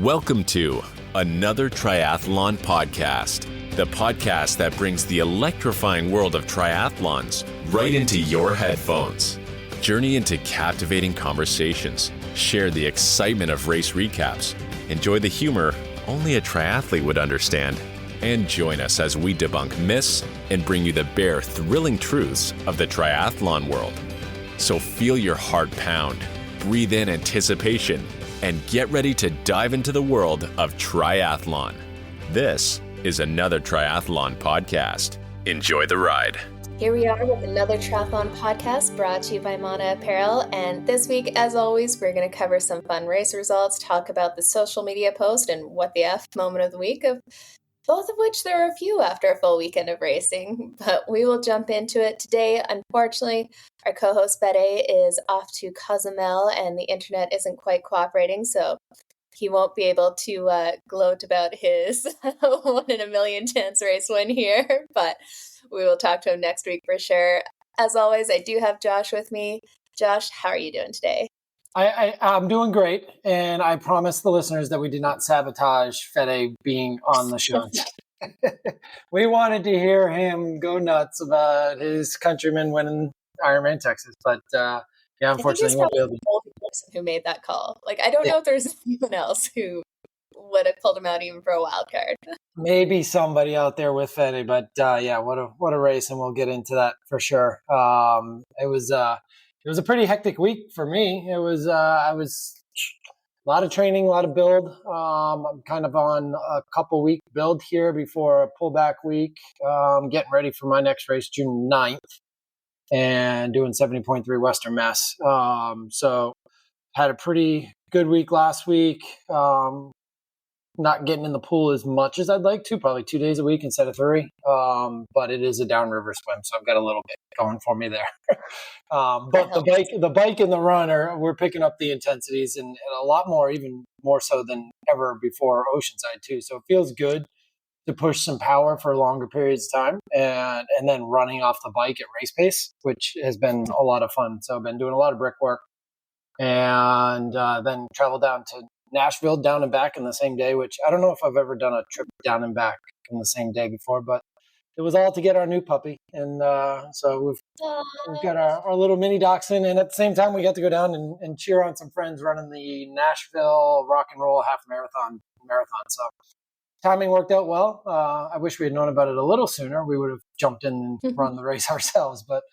Welcome to another triathlon podcast, the podcast that brings the electrifying world of triathlons right into your headphones. Journey into captivating conversations, share the excitement of race recaps, enjoy the humor only a triathlete would understand, and join us as we debunk myths and bring you the bare, thrilling truths of the triathlon world. So feel your heart pound, breathe in anticipation, and get ready to dive into the world of triathlon. This is another triathlon podcast. Enjoy the ride. Here we are with another triathlon podcast brought to you by Mana Apparel. And this week, as always, we're going to cover some fun race results, talk about the social media post and what the F moment of the week, of both of which there are a few after a full weekend of racing. But we will jump into it today. Unfortunately, our co-host Fede is off to Cozumel and the internet isn't quite cooperating, so he won't be able to gloat about his 1 in a million chance race win here, but we will talk to him next week for sure. As always, I do have Josh with me. Josh, how are you doing today? I'm doing great, and I promise the listeners that we did not sabotage Fede being on the show. We wanted to hear him go nuts about his countryman winning Ironman Texas, but unfortunately, he won't be able to. The only person who made that call. I don't know if there's anyone else who would have pulled him out even for a wild card. Maybe somebody out there with Fede, but what a race, and we'll get into that for sure. It was a pretty hectic week for me. It was I was a lot of training, a lot of build. I'm kind of on a couple week build here before a pullback week. Getting ready for my next race, June 9th, and doing 70.3 Western Mass. So had a pretty good week last week. Not getting in the pool as much as I'd like to, probably 2 days a week instead of 3. But it is a downriver swim, so I've got a little bit going for me there. But the bike and the run we're picking up the intensities and a lot more, even more so than ever before Oceanside too. So it feels good to push some power for longer periods of time and then running off the bike at race pace, which has been a lot of fun. So I've been doing a lot of brick work and then travel down to Nashville down and back in the same day, which I don't know if I've ever done a trip down and back in the same day before, but it was all to get our new puppy. And so we've got our little mini dachshund. And at the same time, we got to go down and cheer on some friends running the Nashville rock and roll half marathon. So timing worked out well. I wish we had known about it a little sooner. We would have jumped in and run the race ourselves, but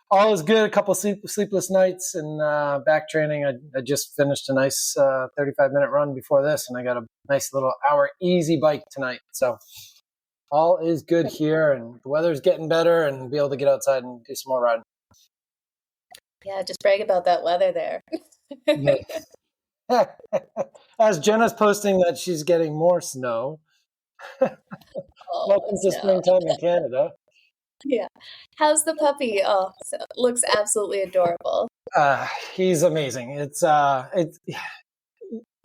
all is good. A couple of sleepless nights and back training. I just finished a nice 35-minute run before this, and I got a nice little hour easy bike tonight. So all is good here, and the weather's getting better, and be able to get outside and do some more riding. Yeah, just brag about that weather there. As Jenna's posting that she's getting more snow. Welcome to springtime in Canada. Yeah. How's the puppy? Oh, so looks absolutely adorable. He's amazing. It's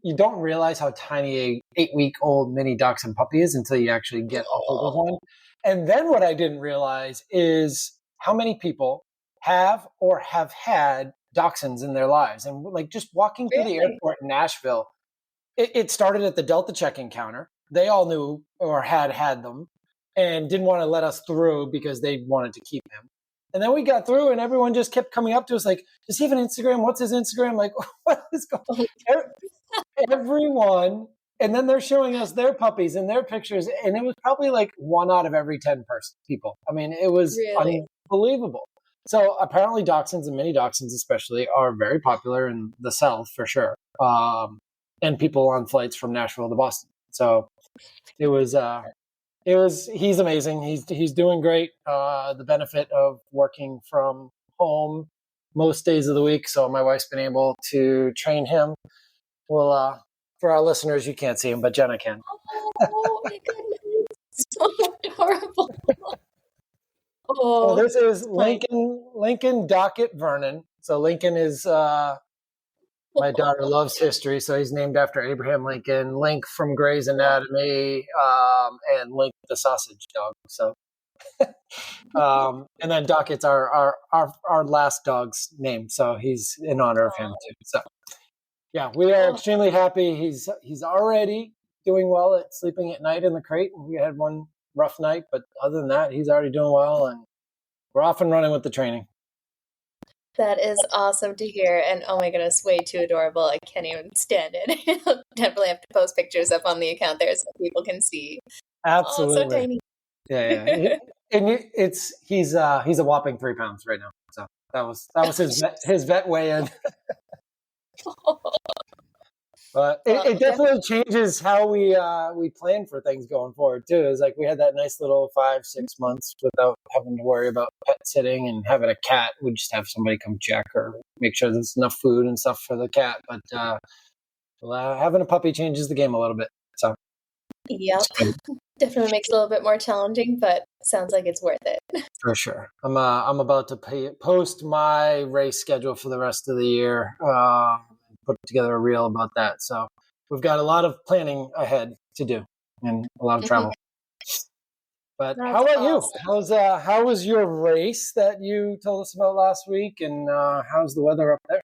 you don't realize how tiny a 8-week-old mini dachshund puppy is until you actually get a hold of one. And then what I didn't realize is how many people have or have had dachshunds in their lives. And just walking through the airport in Nashville, it started at the Delta check-in counter. They all knew or had them and didn't want to let us through because they wanted to keep him. And then we got through and everyone just kept coming up to us like, does he have an Instagram? What's his Instagram? Like, what is going on? Everyone. And then they're showing us their puppies and their pictures. And it was probably like 1 out of every 10 people. I mean, it was unbelievable. So apparently dachshunds and mini dachshunds especially are very popular in the South for sure. And people on flights from Nashville to Boston. So he's amazing. He's doing great. The benefit of working from home most days of the week. So my wife's been able to train him. Well, for our listeners, you can't see him, but Jenna can. Oh my goodness. So adorable. So this is Lincoln Dockett Vernon. So Lincoln is, my daughter loves history, so he's named after Abraham Lincoln, Link from Grey's Anatomy, and Link the sausage dog. So, and then Dockett's our last dog's name, so he's in honor of him too. So Yeah, we are Oh, extremely happy. He's already doing well at sleeping at night in the crate. We had one rough night, but other than that, he's already doing well, and we're off and running with the training. that is awesome to hear. And oh my goodness, way too adorable. I can't even stand it. I'll definitely have to post pictures up on the account there so people can see. Oh, so Absolutely. tiny. Yeah, yeah. He's a whopping 3 pounds right now. So that was his vet weigh in. But it definitely changes how we plan for things going forward too. It's like we had that nice little 5-6 months without having to worry about pet sitting and having a cat. We just have somebody come check or make sure there's enough food and stuff for the cat. But having a puppy changes the game a little bit. So Yep. Definitely makes it a little bit more challenging, but sounds like it's worth it. for sure, I'm about to post my race schedule for the rest of the year. Put together a reel about that. So we've got a lot of planning ahead to do and a lot of travel. But That's how about awesome. you? How was your race that you told us about last week, and how's the weather up there?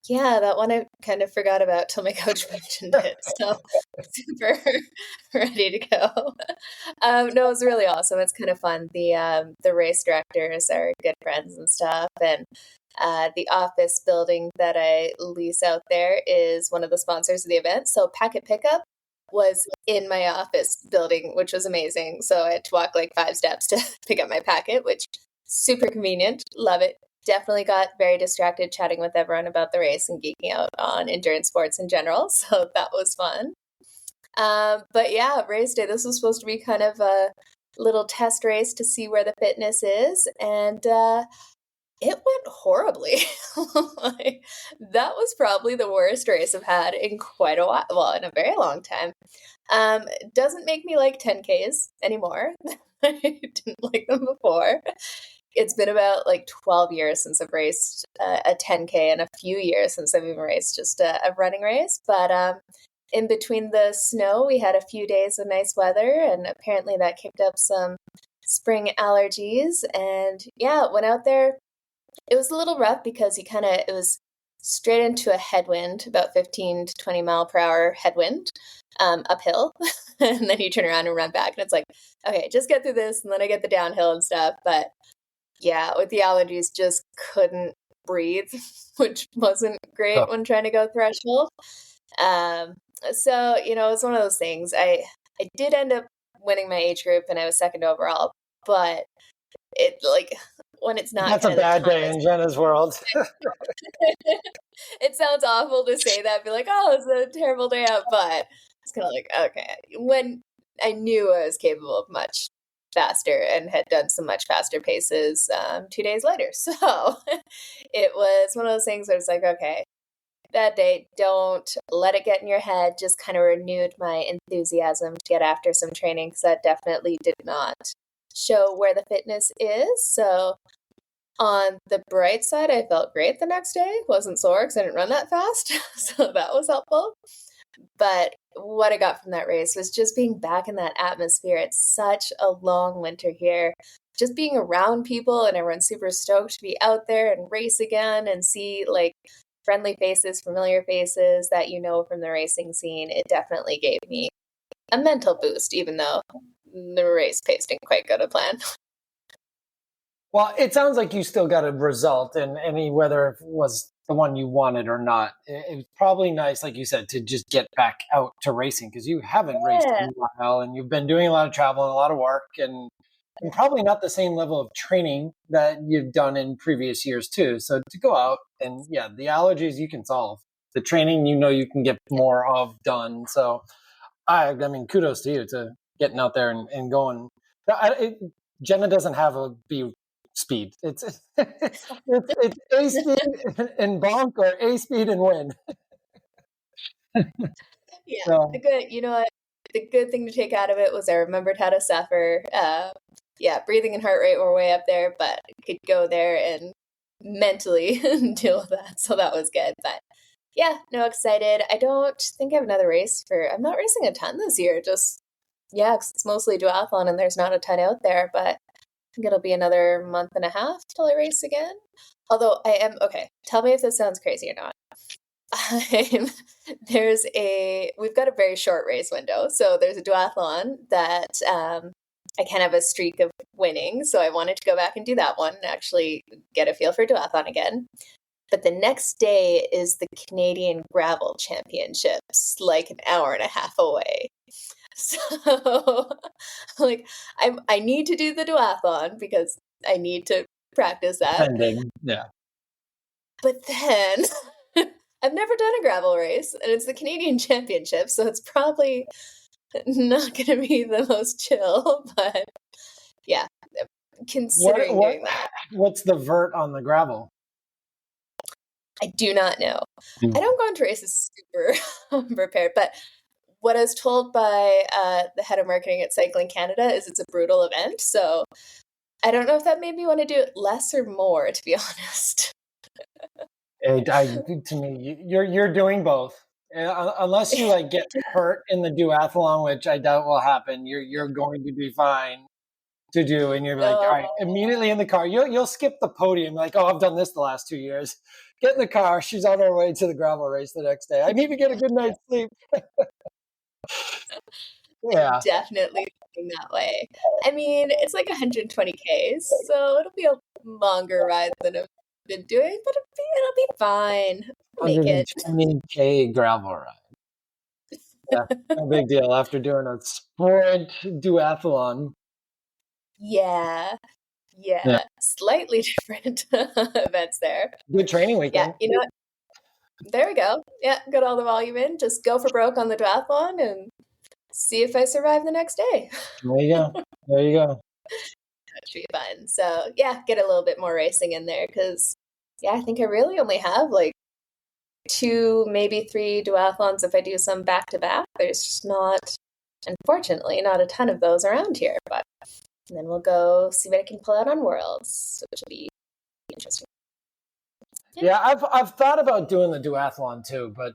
Yeah, that one I kind of forgot about till my coach mentioned it. So super ready to go. No, it was really awesome. It's kind of fun. The race directors are good friends and stuff, and the office building that I lease out there is one of the sponsors of the event. So Packet Pickup was in my office building, which was amazing. So I had to walk like 5 steps to pick up my packet, which super convenient. Love it. Definitely got very distracted chatting with everyone about the race and geeking out on endurance sports in general. So that was fun. But yeah, race day. This was supposed to be kind of a little test race to see where the fitness is, and it went horribly. Like, that was probably the worst race I've had in quite a while. Well, in a very long time. Doesn't make me like 10Ks anymore. I didn't like them before. It's been about like 12 years since I've raced a 10K and a few years since I've even raced just a running race. But in between the snow, we had a few days of nice weather, and apparently that kicked up some spring allergies. And yeah, went out there. It was a little rough because it was straight into a headwind, about 15 to 20 mile per hour headwind, uphill. And then you turn around and run back. And it's like, okay, just get through this. And then I get the downhill and stuff. But yeah, with the allergies, just couldn't breathe, which wasn't great Oh, when trying to go threshold. Um, so, it's one of those things. I did end up winning my age group and I was second overall, but it like when it's not that's a kind of the bad day time. in Jenna's world. It sounds awful to say that, be like, oh, it's a terrible day out, but it's kind of like, okay. When I knew I was capable of much faster and had done some much faster paces 2 days later. So it was one of those things where it's like, okay, that day, don't let it get in your head. Just kind of renewed my enthusiasm to get after some training because that definitely did not show where the fitness is. So on the bright side, I felt great the next day. Wasn't sore because I didn't run that fast. So that was helpful. But what I got from that race was just being back in that atmosphere. It's such a long winter here. Just being around people and everyone's super stoked to be out there and race again and see like friendly faces, familiar faces that you know from the racing scene. It definitely gave me a mental boost, even though the race pace didn't quite go to plan. Well, it sounds like you still got a result, and whether it was the one you wanted or not, it was probably nice, like you said, to just get back out to racing because you haven't raced in Yeah. a while, and you've been doing a lot of travel and a lot of work, and probably not the same level of training that you've done in previous years too. So to go out and yeah, the allergies you can solve. The training you can get more of done. So I mean, kudos to you to getting out there and going. Jenna doesn't have a B speed. It's A speed and bonk or A speed and win. Yeah. So The good thing to take out of it was I remembered how to suffer. Yeah, breathing and heart rate were way up there, but I could go there and mentally deal with that. So that was good. But yeah, no, excited. I don't think I have another race I'm not racing a ton this year. Just, yeah, 'cause it's mostly duathlon and there's not a ton out there, but I think it'll be another month and a half till I race again. Although okay, tell me if this sounds crazy or not. we've got a very short race window. So there's a duathlon that I can have a streak of winning. So I wanted to go back and do that one and actually get a feel for duathlon again. But the next day is the Canadian Gravel Championships, like an hour and a half away. So like I need to do the duathlon because I need to practice that. Pending. Yeah. But then I've never done a gravel race, and it's the Canadian Championship, so it's probably not going to be the most chill, but yeah, considering doing that. What's the vert on the gravel? I do not know. I don't go into races super prepared, but what I was told by the head of marketing at Cycling Canada is it's a brutal event, so I don't know if that made me want to do it less or more, to be honest. To me, you're doing both. Unless you like get hurt in the duathlon, which I doubt will happen. You're going to be fine to do, and you're like, all right, immediately in the car. You'll skip the podium, like, oh, I've done this the last 2 years. Get in the car. She's on her way to the gravel race the next day. I need to get a good night's sleep. Yeah, I'm definitely thinking that way. I mean, it's like 120 Ks, so it'll be a longer ride than I've been doing, but it'll be fine. I'll make it. 120K gravel ride. Yeah, no big deal after doing a sprint duathlon. Yeah, slightly different events there. Good training weekend. Yeah, you know what? There we go. Yeah, got all the volume in. Just go for broke on the duathlon and see if I survive the next day. There you go. That should be fun. So yeah, get a little bit more racing in there because I think I really only have like 2, maybe 3 duathlons if I do some back to back. There's just unfortunately, not a ton of those around here. But and then we'll go see what I can pull out on Worlds, which will be interesting. Yeah, I've thought about doing the duathlon too, but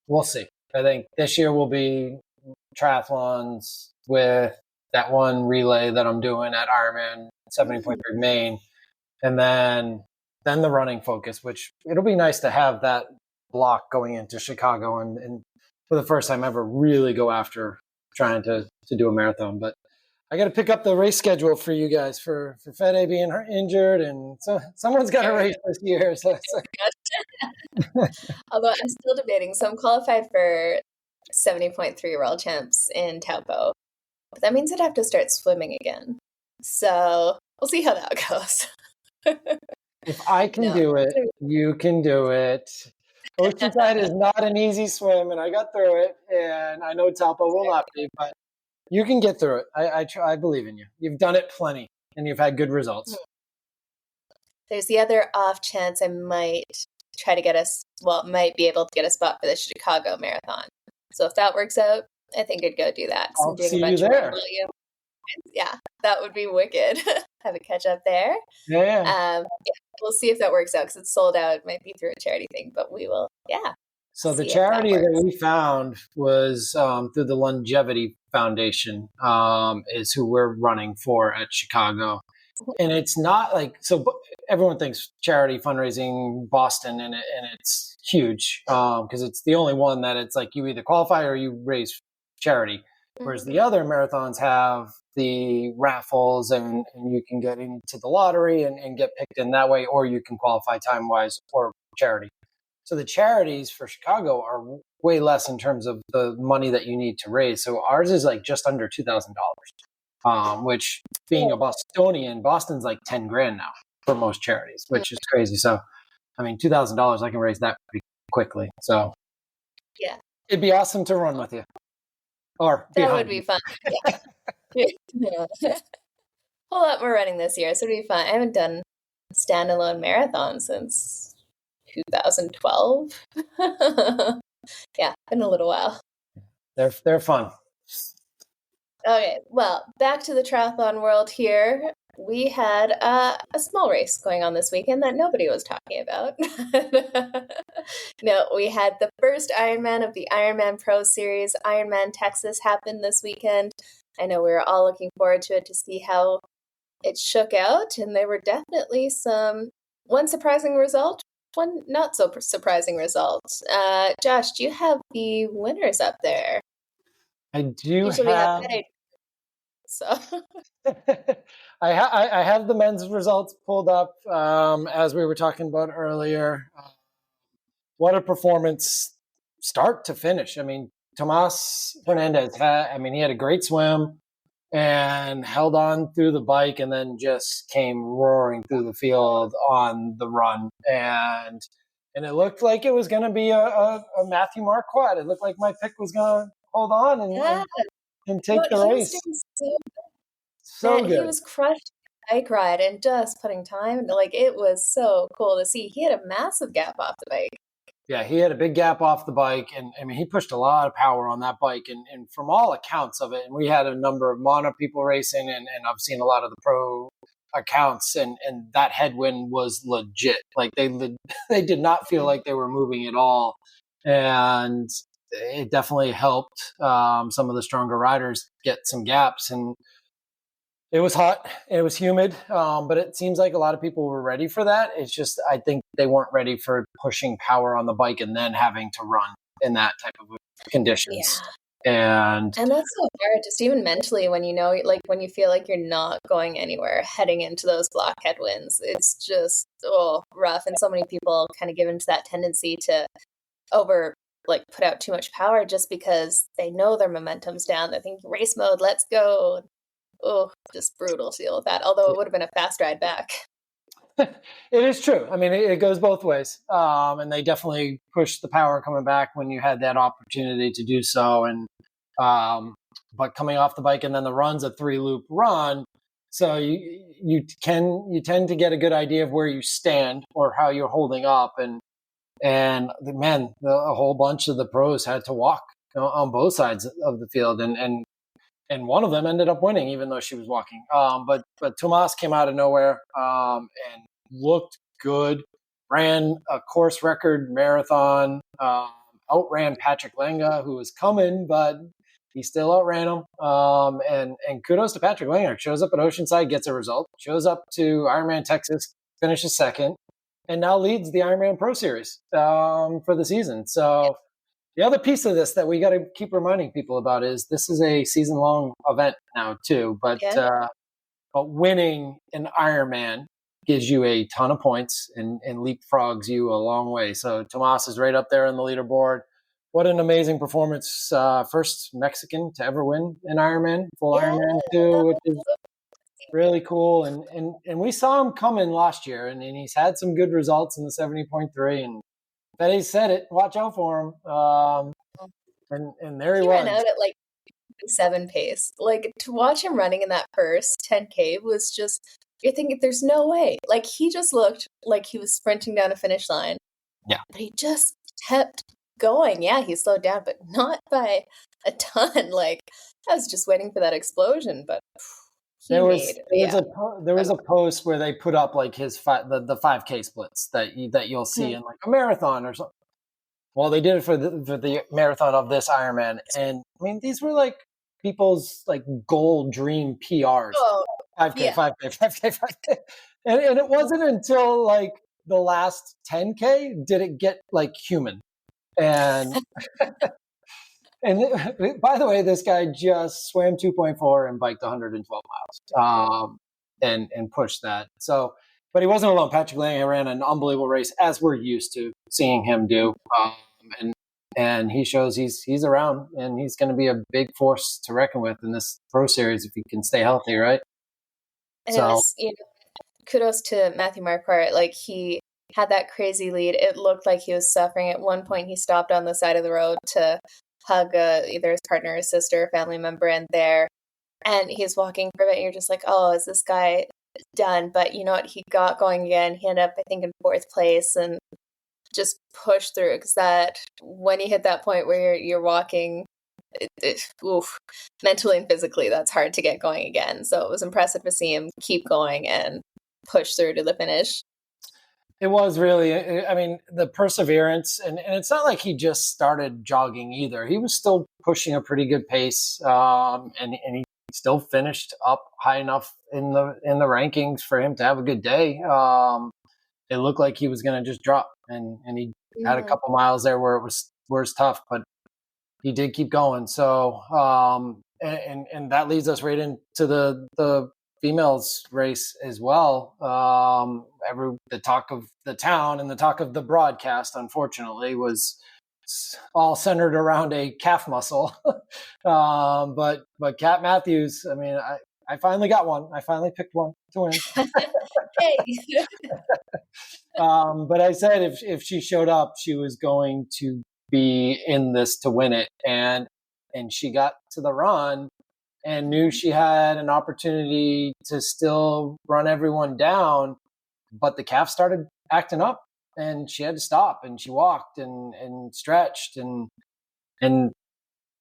we'll see. I think this year will be triathlons with that one relay that I'm doing at Ironman 70.3 Maine, and then the running focus, which it'll be nice to have that block going into Chicago and for the first time ever really go after trying to do a marathon. But I got to pick up the race schedule for you guys for Fede being injured, and so someone's got to race this year. So although I'm still debating, so I'm qualified for 70.3 World Champs in Taupo, but that means I'd have to start swimming again. So we'll see how that goes. If I can do it, you can do it. Oceanside is not an easy swim, and I got through it, and I know Taupo will not be, but you can get through it. I believe in you. You've done it plenty, and you've had good results. There's the other off chance I might try to might be able to get a spot for the Chicago Marathon. So if that works out, I think I'd go do that. I'll see you there. Yeah, that would be wicked. Have a catch up there. Yeah. We'll see if that works out because it's sold out. It might be through a charity thing, but we will. Yeah. So the charity that we found was through the Longevity Foundation is who we're running for at Chicago. And it's not like, so everyone thinks charity fundraising Boston and it's huge because it's the only one that it's like you either qualify or you raise charity. Whereas the other marathons have the raffles and you can get into the lottery and get picked in that way, or you can qualify time-wise or charity. So the charities for Chicago are way less in terms of the money that you need to raise. So ours is like just under $2,000, which being a Bostonian, Boston's like 10 grand now for most charities, which is crazy. So, I mean, $2,000, I can raise that pretty quickly. So yeah, it'd be awesome to run with you. Or that would be fun. Yeah. Whole lot more running this year, so it'd be fun. I haven't done a standalone marathon since 2012. Yeah, been a little while. They're fun. Okay, well, back to the triathlon world here. We had a small race going on this weekend that nobody was talking about. No, we had the first Ironman of the Ironman Pro Series. Ironman Texas happened this weekend. I know we were all looking forward to it to see how it shook out, and there were definitely one surprising result one not so surprising result. Josh, do you have the winners up there? I do Usually we have have. headache, so I have the men's results pulled up as we were talking about earlier. What a performance, start to finish. I mean, Tomas Fernandez he had a great swim and held on through the bike and then just came roaring through the field on the run. And it looked like it was going to be a Matthew Marquardt. It looked like my pick was going to hold on yeah. and take the He was race. doing so So man, he good. was crushed the bike ride and just putting time. Like it was so cool to see. He had a massive gap off the bike. Yeah, he had a big gap off the bike, and I mean, he pushed a lot of power on that bike, and from all accounts of it, and we had a number of mono people racing, and I've seen a lot of the pro accounts, and that headwind was legit. Like they did not feel like they were moving at all, and it definitely helped some of the stronger riders get some gaps. And it was hot, it was humid, but it seems like a lot of people were ready for that. It's just, I think they weren't ready for pushing power on the bike and then having to run in that type of conditions. Yeah. And that's so hard, just even mentally, when you know, like when you feel like you're not going anywhere heading into those block headwinds. It's just rough. And so many people kind of give into that tendency to put out too much power just because they know their momentum's down. They're thinking race mode, let's go. Just brutal to deal with that. Although it would have been a fast ride back. It is true. I mean, it goes both ways. And they definitely pushed the power coming back when you had that opportunity to do so. And but coming off the bike and then the run's a 3-loop run. So you tend to get a good idea of where you stand or how you're holding up. And man, a whole bunch of the pros had to walk on both sides of the field. And one of them ended up winning, even though she was walking. But Tomas came out of nowhere and looked good. Ran a course record marathon. Outran Patrick Lenga, who was coming, but he still outran him. And kudos to Patrick Lenga. Shows up at Oceanside, gets a result. Shows up to Ironman Texas, finishes second, and now leads the Ironman Pro Series for the season. So. The other piece of this that we got to keep reminding people about is this is a season-long event now too. But winning an Ironman gives you a ton of points and leapfrogs you a long way. So Tomas is right up there on the leaderboard. What an amazing performance! First Mexican to ever win an Ironman, full Ironman too, which is really cool. And we saw him coming last year, and he's had some good results in the 70.3 and. Betty said it. Watch out for him. And there he was. Ran out at like 7 pace. Like to watch him running in that first 10K was just, you're thinking there's no way. Like he just looked like he was sprinting down a finish line. Yeah. But he just kept going. Yeah, he slowed down, but not by a ton. Like I was just waiting for that explosion, but there was a post where they put up like his the 5K splits that you'll see in like a marathon or something. Well, they did it for the marathon of this Ironman, and I mean these were like people's like goal dream PRs. 5K, 5K, and it wasn't until like the last 10K did it get like human. And and by the way, this guy just swam 2.4 and biked 112 miles and pushed that. So, but he wasn't alone. Patrick Lang ran an unbelievable race, as we're used to seeing him do. And he shows he's around, and he's going to be a big force to reckon with in this Pro Series if he can stay healthy, right? And it was, kudos to Matthew Marquardt. Like he had that crazy lead. It looked like he was suffering. At one point, he stopped on the side of the road to hug either his partner, his sister, a family member, and he's walking for a bit. And you're just like, oh, is this guy done? But you know what? He got going again. He ended up, I think, in 4th place and just pushed through. Because that when you hit that point where you're walking, mentally and physically, that's hard to get going again. So it was impressive to see him keep going and push through to the finish. It was really, I mean, the perseverance, and it's not like he just started jogging either. He was still pushing a pretty good pace, and he still finished up high enough in the rankings for him to have a good day. it looked like he was going to just drop. And he had a couple miles there where it was tough, but he did keep going. So, and that leads us right into the females race as well. The talk of the town and the talk of the broadcast, unfortunately, was all centered around a calf muscle. But Kat Matthews, I mean, I finally got one. I finally picked one to win. Hey. But I said if she showed up, she was going to be in this to win it. And she got to the run and knew she had an opportunity to still run everyone down, but the calf started acting up and she had to stop, and she walked and stretched and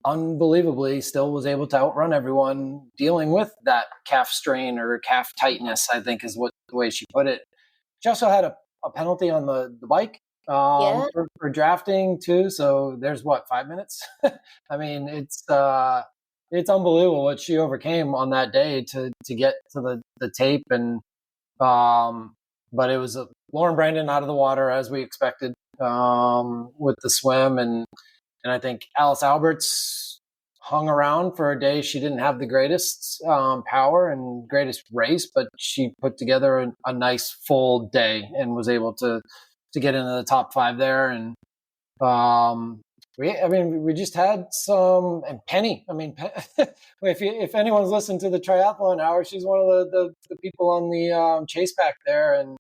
unbelievably still was able to outrun everyone dealing with that calf strain or calf tightness, I think is the way she put it. She also had a penalty on the bike for drafting too. So there's 5 minutes. I mean, it's unbelievable what she overcame on that day to get to the tape. And but it was Lauren Brandon out of the water as we expected with the swim, and I think Alice Alberts hung around for a day. She didn't have the greatest power and greatest race, but she put together a nice full day and was able to get into the top 5 there. And we just had some, and Penny. I mean, if anyone's listened to the Triathlon Hour, she's one of the people on the chase pack there, and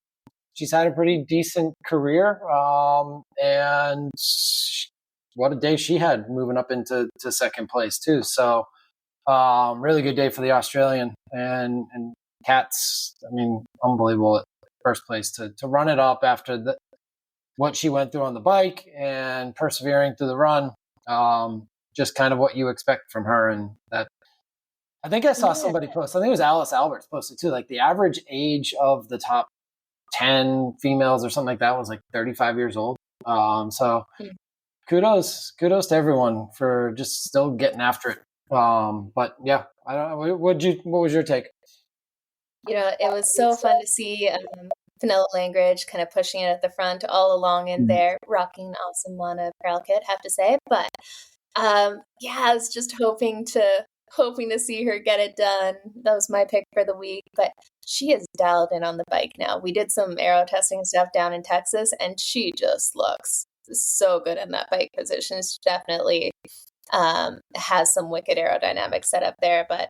she's had a pretty decent career. And what a day she had moving up into second place too. So really good day for the Australian, and Kat's, I mean, unbelievable at first place to run it up after what she went through on the bike and persevering through the run. Just kind of what you expect from her. And that, I think I saw somebody post, I think it was Alice Alberts posted too, like the average age of the top 10 females or something like that was like 35 years old. So kudos to everyone for just still getting after it. But yeah, I don't know. What was your take? It was so fun to see Fenella Langridge kind of pushing it at the front all along in there, rocking awesome Mana apparel kit, have to say. But I was just hoping to see her get it done. That was my pick for the week. But she is dialed in on the bike now. We did some aero testing stuff down in Texas, and she just looks so good in that bike position. She definitely has some wicked aerodynamic setup there, but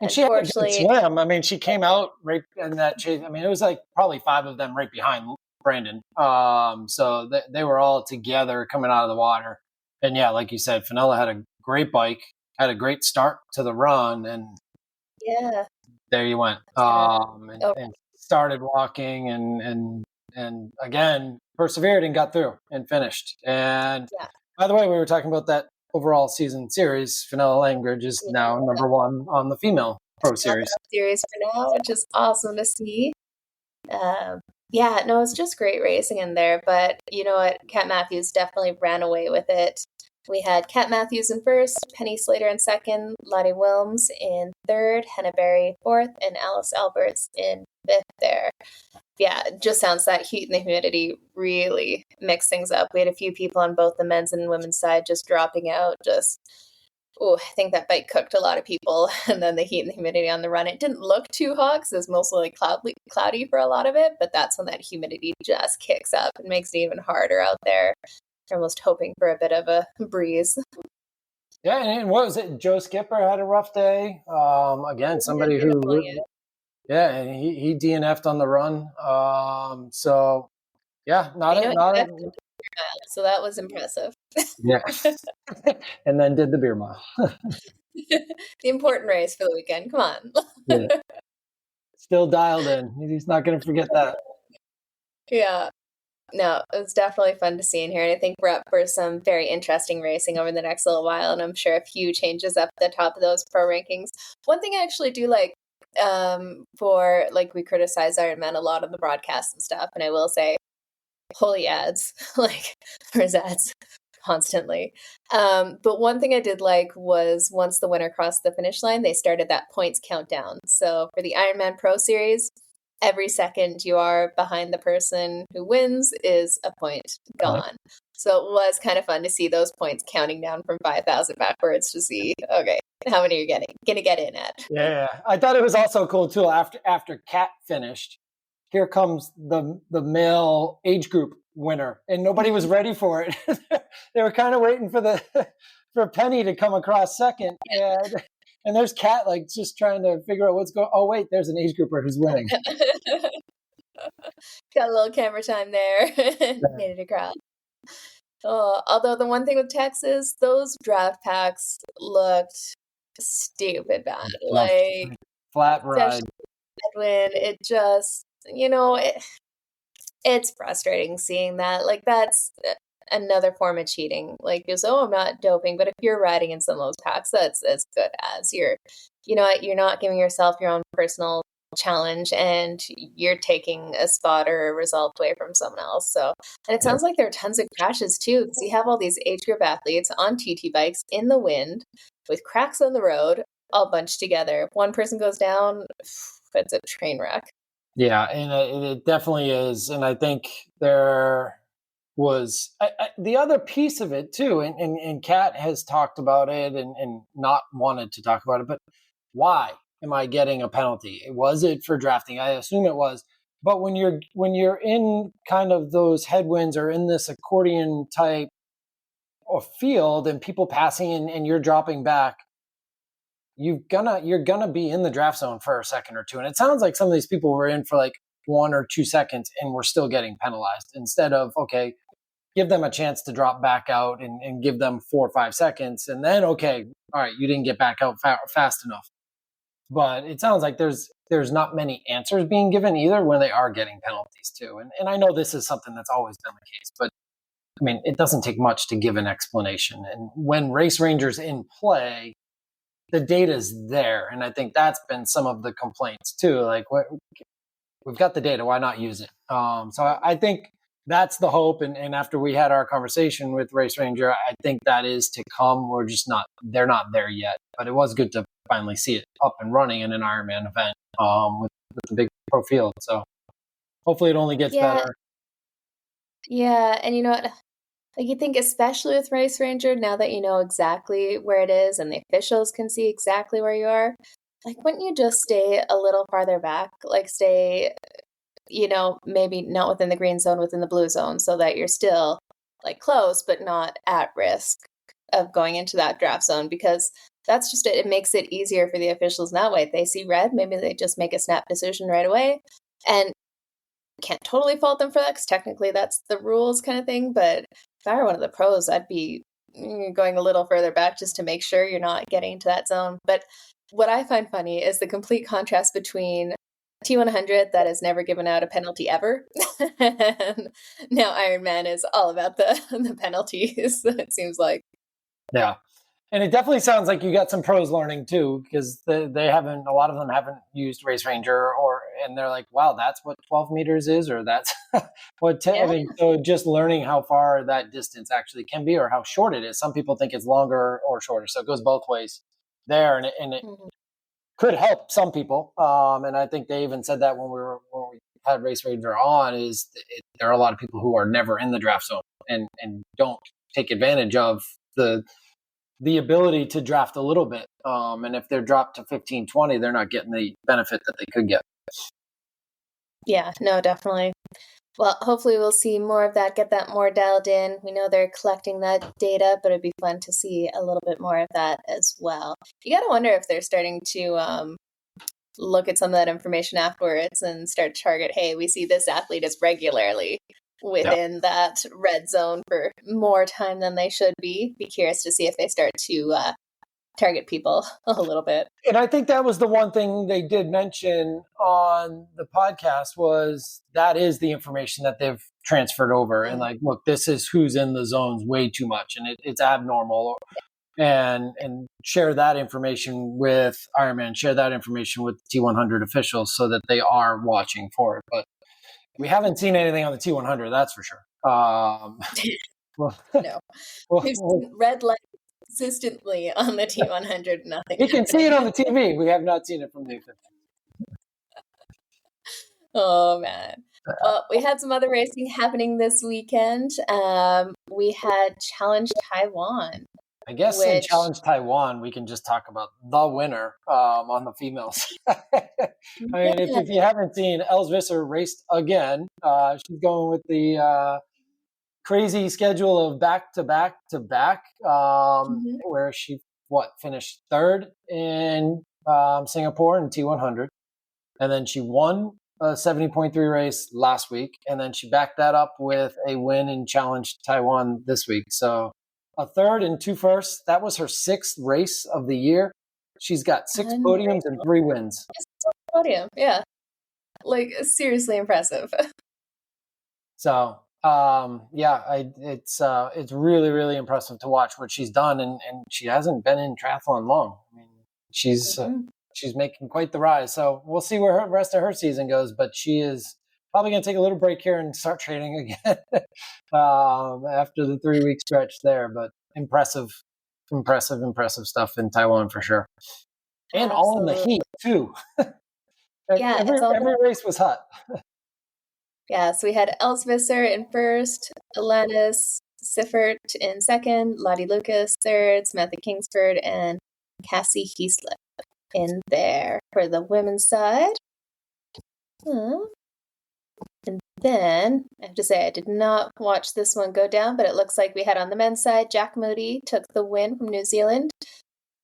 and she had a good swim. I mean, she came out right in that chase. I mean, it was like probably 5 of them right behind Brandon. So they were all together coming out of the water. And yeah, like you said, Fenella had a great bike, had a great start to the run, and there you went. And started walking and again persevered and got through and finished. And by the way, we were talking about that overall season series. Fenella Langridge is now number 1 on the female pro series for now, which is awesome to see. It's just great racing in there. But you know what? Kat Matthews definitely ran away with it. We had Kat Matthews in first, Penny Slater in second, Lottie Wilms in third, Hannah Berry fourth, and Alice Alberts in fifth there. Yeah, it just sounds that heat and the humidity really mix things up. We had a few people on both the men's and women's side just dropping out. I think that bike cooked a lot of people. And then the heat and the humidity on the run, it didn't look too hot because it was mostly cloudy for a lot of it. But that's when that humidity just kicks up and makes it even harder out there. You're almost hoping for a bit of a breeze. Yeah, and what was it? Joe Skipper had a rough day. Again, somebody who... Yeah, and he DNF'd on the run. So yeah, so that was impressive. Yeah. And then did the beer mile. The important race for the weekend. Come on. Yeah. Still dialed in. He's not going to forget that. Yeah. No, it was definitely fun to see in here. And I think we're up for some very interesting racing over the next little while. And I'm sure a few changes up at the top of those pro rankings. One thing I actually do like, we criticize Ironman a lot on the broadcast and stuff, and I will say, holy ads, there's ads constantly. But one thing I did like was once the winner crossed the finish line, they started that points countdown. So for the Ironman Pro Series, every second you are behind the person who wins is a point gone. So it was kind of fun to see those points counting down from 5,000 backwards to see, okay, how many you're gonna get in at. Yeah, I thought it was also cool too. After Kat finished, here comes the male age group winner, and nobody was ready for it. They were kind of waiting for for Penny to come across second, and there's Kat like just trying to figure out what's going. Oh wait, there's an age grouper who's winning. Got a little camera time there. Made it across. Oh, although the one thing with Texas, those draft packs looked stupid bad. Like Flat ride. Edwin, it just, it's frustrating seeing that. Like that's another form of cheating. Like, I'm not doping, but if you're riding in some of those packs, that's as good as you're not giving yourself your own personal challenge, and you're taking a spot or a result away from someone else. So, and it sounds like there are tons of crashes too, because you have all these age group athletes on TT bikes in the wind with cracks on the road, all bunched together. If one person goes down, it's a train wreck. Yeah, and it definitely is. And I think there was the other piece of it too, and Kat has talked about it and not wanted to talk about it, but why am I getting a penalty? Was it for drafting? I assume it was. But when you're in kind of those headwinds or in this accordion type of field and people passing and you're dropping back, you're gonna be in the draft zone for a second or two. And it sounds like some of these people were in for like 1 or 2 seconds and we're still getting penalized instead of, okay, give them a chance to drop back out and give them 4 or 5 seconds. And then, okay, all right, you didn't get back out fast enough. But it sounds like there's not many answers being given either when they are getting penalties too. And I know this is something that's always been the case, but I mean, it doesn't take much to give an explanation. And when Race Ranger's in play, the data's there. And I think that's been some of the complaints too. Like, we've got the data, why not use it? So I think that's the hope. And after we had our conversation with Race Ranger, I think that is to come. They're not there yet. But it was good to finally see it up and running in an Ironman event with the big pro field. So hopefully it only gets better. Yeah, and you know what? Like, you think, especially with Race Ranger, now that you know exactly where it is and the officials can see exactly where you are, like, wouldn't you just stay a little farther back? Like, stay, maybe not within the green zone, within the blue zone, so that you're still, like, close, but not at risk of going into that draft zone, because that's just it. It makes it easier for the officials in that way. If they see red, maybe they just make a snap decision right away. And can't totally fault them for that, because technically that's the rules kind of thing. But if I were one of the pros, I'd be going a little further back just to make sure you're not getting into that zone. But what I find funny is the complete contrast between T100 that has never given out a penalty ever, and now Ironman is all about the penalties, it seems like. Yeah. And it definitely sounds like you got some pros learning too, because a lot of them haven't used Race Ranger, and they're like, wow, that's what 12 meters is, or that's what, I mean, so just learning how far that distance actually can be or how short it is. Some people think it's longer or shorter. So it goes both ways there. And it could help some people. And I think they even said that when we had Race Ranger on, there are a lot of people who are never in the draft zone and don't take advantage of the ability to draft a little bit. And if they're dropped to 15, 20, they're not getting the benefit that they could get. Yeah, no, definitely. Well, hopefully we'll see more of that, get that more dialed in. We know they're collecting that data, but it'd be fun to see a little bit more of that as well. You got to wonder if they're starting to look at some of that information afterwards and start to target, hey, we see this athlete is regularly within that red zone for more time than they should be. Be curious to see if they start to target people a little bit. And I think that was the one thing they did mention on the podcast, was that is the information that they've transferred over. And like, look, this is who's in the zones way too much, and it's abnormal. And share that information with Ironman, share that information with T100 officials so that they are watching for it. But we haven't seen anything on the T100, that's for sure. No. We've seen red light consistently on the T100, nothing. You can see it on the TV. We have not seen it from the officials. Oh man. Well, we had some other racing happening this weekend. We had Challenge Taiwan, I guess in which Challenge Taiwan, we can just talk about the winner on the females. I mean, if you haven't seen, Els Visser raced again. She's going with the crazy schedule of back to back to back, Mhm. where she finished third in Singapore in T100, and then she won a 70.3 race last week, and then she backed that up with a win in Challenge Taiwan this week. So a third and two firsts. That was her sixth race of the year. She's got 6 Unreal. podiums and 3 wins. Podium, yeah. Like seriously impressive. So it's really, really impressive to watch what she's done, and she hasn't been in triathlon long. I mean, she's making quite the rise. So we'll see where the rest of her season goes, but she is probably going to take a little break here and start training again after the 3-week stretch there. But impressive stuff in Taiwan for sure, and all in the heat too. Yeah, every race was hot. Yeah, so we had Els Visser in first, Alanis Siffert in second, Lottie Lucas third, Samantha Kingsford, and Cassie Heaslip in there for the women's side. And then, I have to say, I did not watch this one go down, but it looks like we had on the men's side, Jack Moody took the win from New Zealand.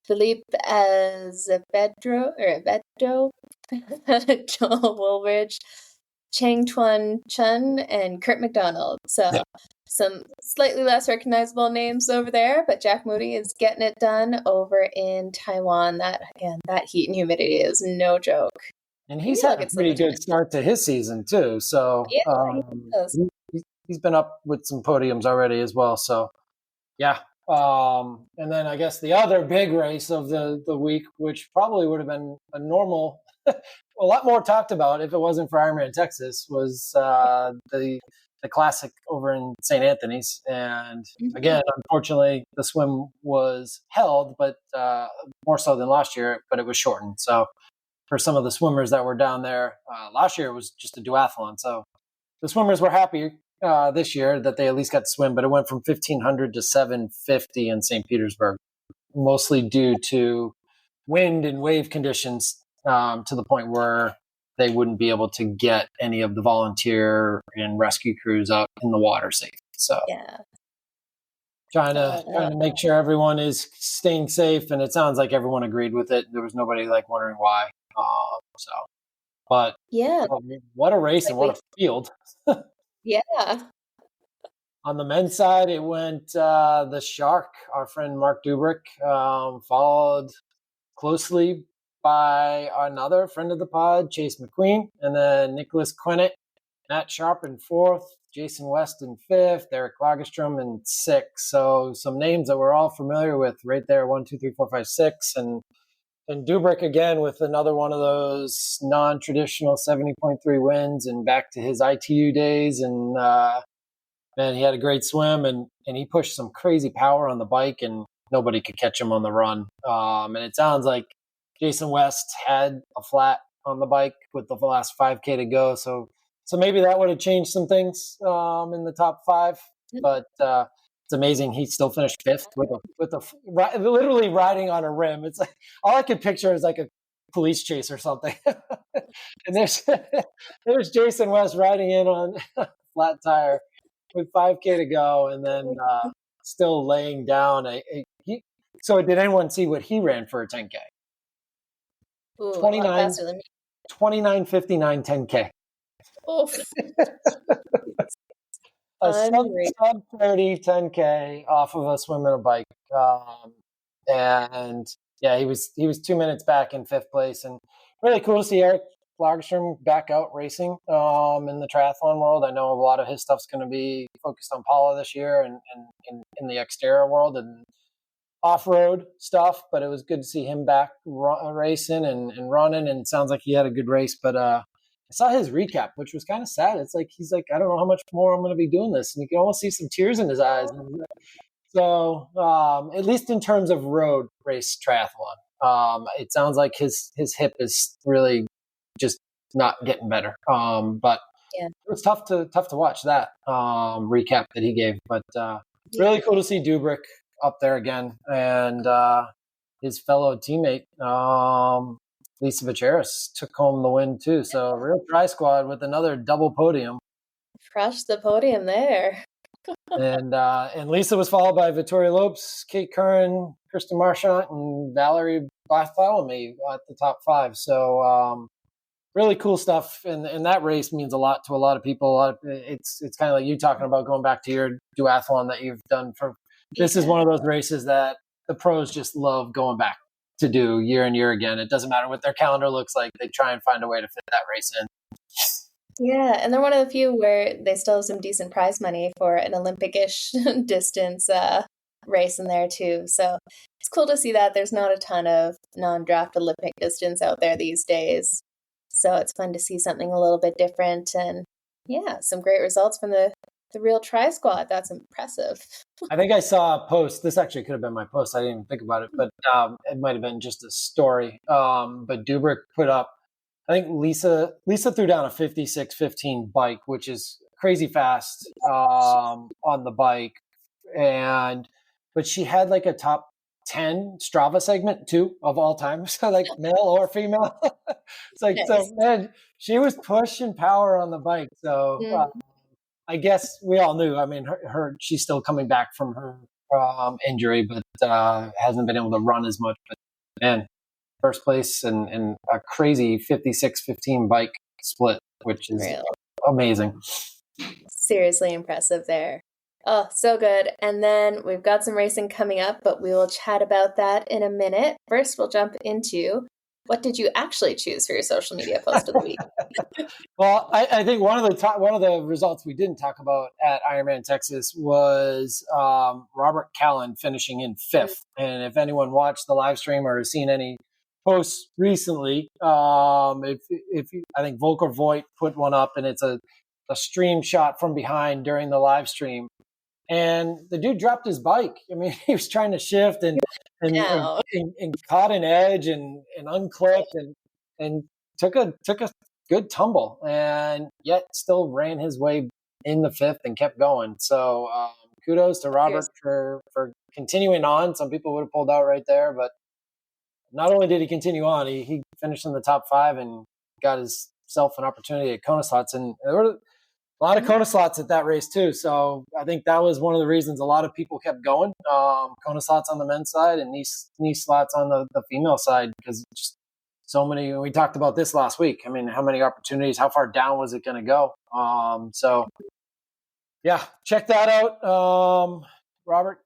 Philippe Azevedo, Joel Woolridge, Chang Tuan Chun, and Kurt McDonald. So some slightly less recognizable names over there, but Jack Moody is getting it done over in Taiwan. That heat and humidity is no joke. And he's had a pretty good start to his season too. So he's been up with some podiums already as well. So yeah. And then I guess the other big race of the week, which probably would have been a normal, a lot more talked about if it wasn't for Ironman Texas, was the classic over in St. Anthony's. And again, unfortunately, the swim was held, but more so than last year, but it was shortened. So for some of the swimmers that were down there, last year it was just a duathlon. So the swimmers were happy this year that they at least got to swim, but it went from 1,500 to 750 in St. Petersburg, mostly due to wind and wave conditions, to the point where they wouldn't be able to get any of the volunteer and rescue crews out in the water safe. So trying to make sure everyone is staying safe, and it sounds like everyone agreed with it. There was nobody wondering why. But what a race and what a field. Yeah. On the men's side, it went the Shark, our friend Mark Dubrick, followed closely by another friend of the pod, Chase McQueen, and then Nicholas Quinnett, Matt Sharp in fourth, Jason West in fifth, Eric Lagerstrom in sixth. So some names that we're all familiar with right there, 1, 2, 3, 4, 5, 6. And Dubrick again with another one of those non-traditional 70.3 wins and back to his ITU days. And man, he had a great swim, and he pushed some crazy power on the bike, and nobody could catch him on the run. And it sounds like Jason West had a flat on the bike with the last 5K to go. So maybe that would have changed some things in the top 5. But it's amazing he still finished fifth with literally riding on a rim. It's like all I could picture is like a police chase or something. And there's Jason West riding in on a flat tire with 5K to go, and then still laying down so did anyone see what he ran for a 10K? 29:59 10K. A sub 30 10K off of a swim and a bike. And yeah, he was 2 minutes back in fifth place, and really cool to see Eric Lagerstrom back out racing in the triathlon world. I know a lot of his stuff's going to be focused on Paula this year and in the Xterra world and off-road stuff, but it was good to see him back racing and running, and it sounds like he had a good race. But I saw his recap, which was kind of sad. It's like he's like, I don't know how much more I'm going to be doing this, and you can almost see some tears in his eyes. So at least in terms of road race triathlon, it sounds like his hip is really just not getting better. But Yeah. it was tough to watch that recap that he gave. But really cool to see Dubrick up there again, and his fellow teammate Lisa Vacheris took home the win too. So real tri squad with another double podium. Crushed the podium there. And Lisa was followed by Victoria Lopes, Kate Curran, Kristen Marchant, and Valerie Bartholomew at the top 5. So really cool stuff, and that race means a lot to a lot of people. It's kind of like you talking about going back to your duathlon that you've done. This is one of those races that the pros just love going back to do year and year again. It doesn't matter what their calendar looks like; they try and find a way to fit that race in. Yeah, and they're one of the few where they still have some decent prize money for an Olympic-ish distance race in there too. So it's cool to see that there's not a ton of non-draft Olympic distance out there these days. So it's fun to see something a little bit different, and yeah, some great results from the real tri squad. That's impressive. I think I saw a post. This actually could have been my post. I didn't even think about it, but it might have been just a story. But Dubrick put up, I think Lisa threw down a 56:15 bike, which is crazy fast on the bike, but she had like a top 10 Strava segment too of all time, so like male or female. It's like, nice. So man, she was pushing power on the bike. So I guess we all knew. I mean, she's still coming back from her injury, but hasn't been able to run as much. But man, first place and a crazy 56:15 bike split, which is amazing. Seriously impressive there. Oh, so good. And then we've got some racing coming up, but we will chat about that in a minute. First, we'll jump into what did you actually choose for your social media post of the week? Well, I think one of the results we didn't talk about at Ironman Texas was Robert Callan finishing in 5th. And if anyone watched the live stream or has seen any posts recently, I think Volker Voigt put one up, and it's a stream shot from behind during the live stream. And the dude dropped his bike. I mean, he was trying to shift and caught an edge and unclipped and took a good tumble, and yet still ran his way in the 5th and kept going. So kudos to Robert for continuing on. Some people would have pulled out right there, but not only did he continue on, he finished in the top 5 and got himself an opportunity at Kona slots. And there were a lot of Kona slots at that race too. So I think that was one of the reasons a lot of people kept going. Kona slots on the men's side and knee slots on the female side, because just so many. We talked about this last week. I mean, how many opportunities, how far down was it going to go? So yeah, check that out. Robert,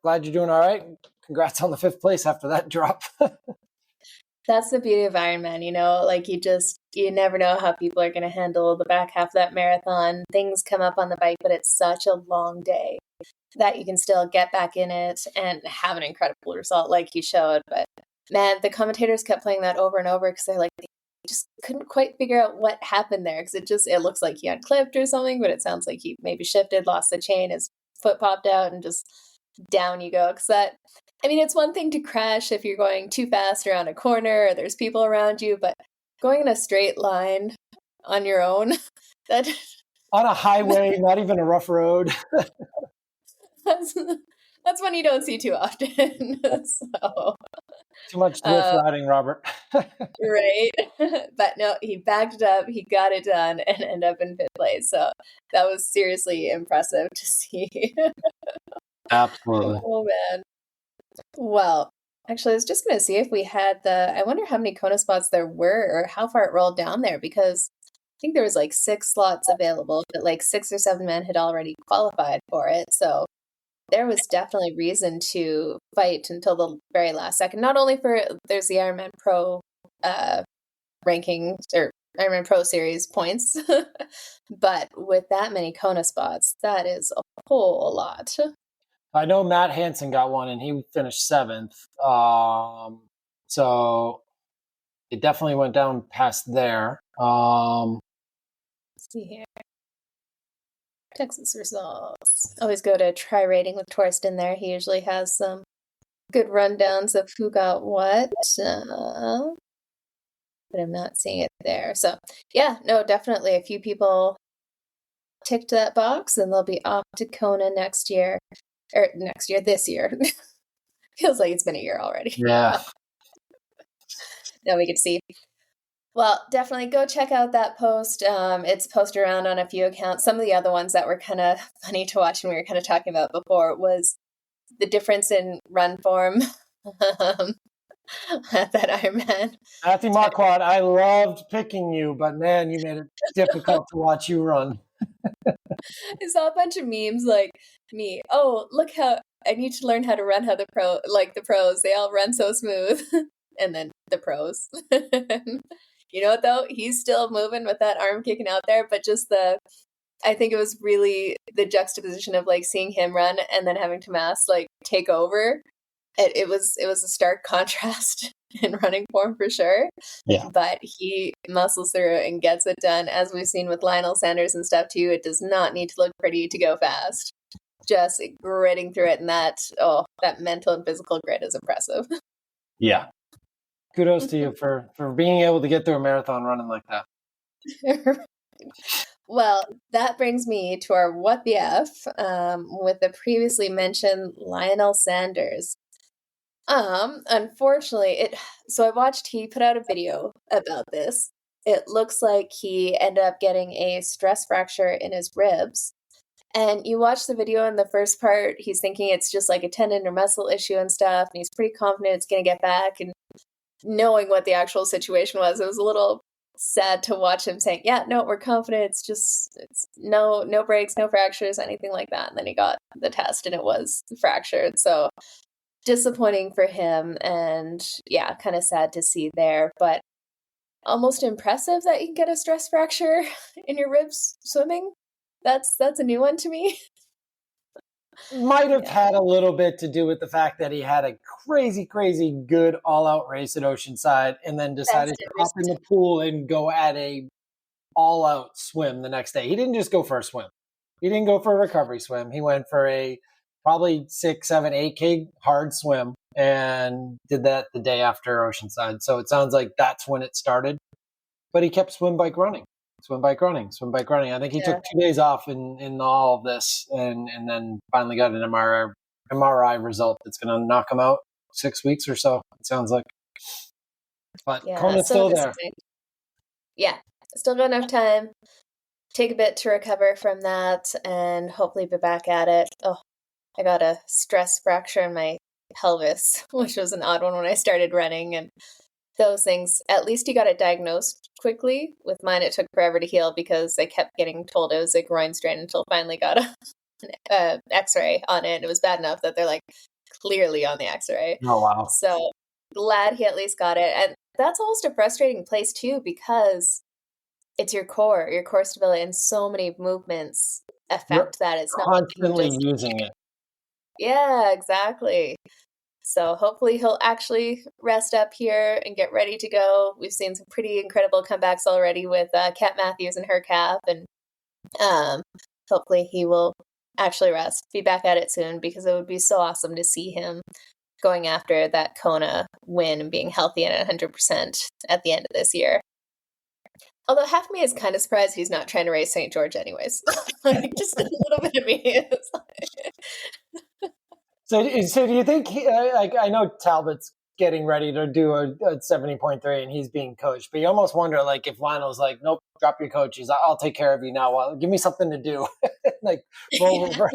glad you're doing all right. Congrats on the 5th place after that drop. That's the beauty of Ironman, like you never know how people are going to handle the back half of that marathon. Things come up on the bike, but it's such a long day that you can still get back in it and have an incredible result like you showed. But man, the commentators kept playing that over and over because they're like, they just couldn't quite figure out what happened there, because it looks like he unclipped or something, but it sounds like he maybe shifted, lost the chain, his foot popped out, and just down you go. Because it's one thing to crash if you're going too fast around a corner or there's people around you, but going in a straight line on your own, that on a highway, not even a rough road. That's one you don't see too often. So too much drift riding, Robert. Right. But no, he backed it up, he got it done, and ended up in 5th place. So that was seriously impressive to see. Absolutely. Oh man. Well, actually, I was just going to see if we had I wonder how many Kona spots there were or how far it rolled down there, because I think there was like 6 slots available, but like 6 or 7 men had already qualified for it. So there was definitely reason to fight until the very last second. Not only there's the Ironman Pro ranking or Ironman Pro Series points, but with that many Kona spots, that is a whole lot. I know Matt Hansen got one and he finished 7th. So it definitely went down past there. Let's see here. Texas results. Always go to Try Rating with Torsten there. He usually has some good rundowns of who got what. but I'm not seeing it there. So yeah, no, definitely a few people ticked that box, and they'll be off to Kona this year. Feels like it's been a year already. Yeah. Now we get to see. Well, definitely go check out that post. It's posted around on a few accounts. Some of the other ones that were kind of funny to watch and we were kind of talking about before was the difference in run form at that Ironman. Matthew Marquardt, I loved picking you, but man, you made it difficult to watch you run. I saw a bunch of memes like me. Oh, look how I need to learn how to run how the pros. They all run so smooth. And then the pros. You know what though? He's still moving with that arm kicking out there, but just I think it was really the juxtaposition of like seeing him run and then having Tomas like take over. It was a stark contrast in running form for sure. Yeah. But he muscles through it and gets it done. As we've seen with Lionel Sanders and stuff too, it does not need to look pretty to go fast. Just gritting through it, and that mental and physical grit is impressive. Yeah. Kudos to you for being able to get through a marathon running like that. Well, that brings me to our what the F with the previously mentioned Lionel Sanders. Unfortunately, he put out a video about this. It looks like he ended up getting a stress fracture in his ribs. And you watch the video in the first part, he's thinking it's just like a tendon or muscle issue and stuff, and he's pretty confident it's going to get back. And knowing what the actual situation was, it was a little sad to watch him saying, yeah, no, we're confident. It's no breaks, no fractures, anything like that. And then he got the test and it was fractured. So disappointing for him, and yeah, kind of sad to see there, but almost impressive that you can get a stress fracture in your ribs swimming. That's a new one to me. Might have had a little bit to do with the fact that he had a crazy good all-out race at Oceanside and then decided to hop in the pool and go at a all-out swim the next day. He didn't just go for a swim. He didn't go for a recovery swim. He went for a probably 6, 7, 8K hard swim and did that the day after Oceanside. So it sounds like that's when it started. But he kept swim, bike, running. I think he took 2 days off in all of this and then finally got an MRI result that's going to knock him out 6 weeks or so, it sounds like. But Kona's still there. Yeah, still got enough time. Take a bit to recover from that and hopefully be back at it. Oh, I got a stress fracture in my pelvis, which was an odd one when I started running, and those things, at least he got it diagnosed quickly. With mine, it took forever to heal because I kept getting told it was a groin strain until finally got an x-ray on it. It was bad enough that they're like clearly on the x-ray. Oh, wow. So glad he at least got it. And that's almost a frustrating place too, because it's your core stability, and so many movements affect that. It's not constantly using it. Yeah, exactly. So hopefully he'll actually rest up here and get ready to go. We've seen some pretty incredible comebacks already with Kat Matthews and her calf, and hopefully he will actually rest, be back at it soon, because it would be so awesome to see him going after that Kona win and being healthy and at 100% at the end of this year. Although half of me is kind of surprised he's not trying to race St. George anyways. Like, just a little bit of me. So do you think I know Talbot's getting ready to do a 70.3 and he's being coached, but you almost wonder like if Lionel's like, nope, drop your coaches. I'll take care of you now. Well, give me something to do. Like roll over.